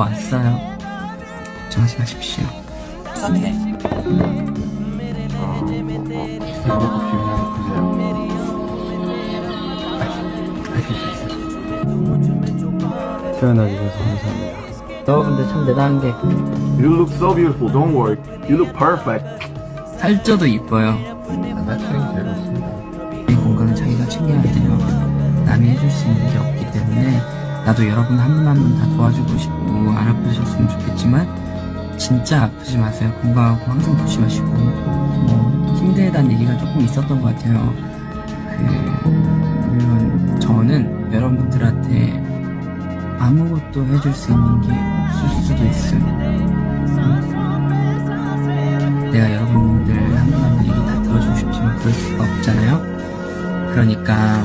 왔어요. 걱정하지 마십시오. 태어나주셔서 감사합니다. 여러분들 참 대단한 게 You look so beautiful. Don't worry. You look perfect. 살쪄도 이뻐요. 나중에 되겠습니다. 내 건강은 자기가 챙겨야 돼요. 남이 해줄 수 있는 게 없기 때문에 나도 여러분 한 분 한 분 다 도와주고 싶고 안 아프셨으면 좋겠지만 진짜 아프지 마세요. 건강하고 항상 조심하시고 힘들다는 얘기가 조금 있었던 것 같아요. 물론 저는 여러분들한테 아무것도 해줄 수 있는 게 없을 수도 있어요. 내가 여러분들 한 분 한 분 얘기 다 들어주고 싶지만 그럴 수가 없잖아요. 그러니까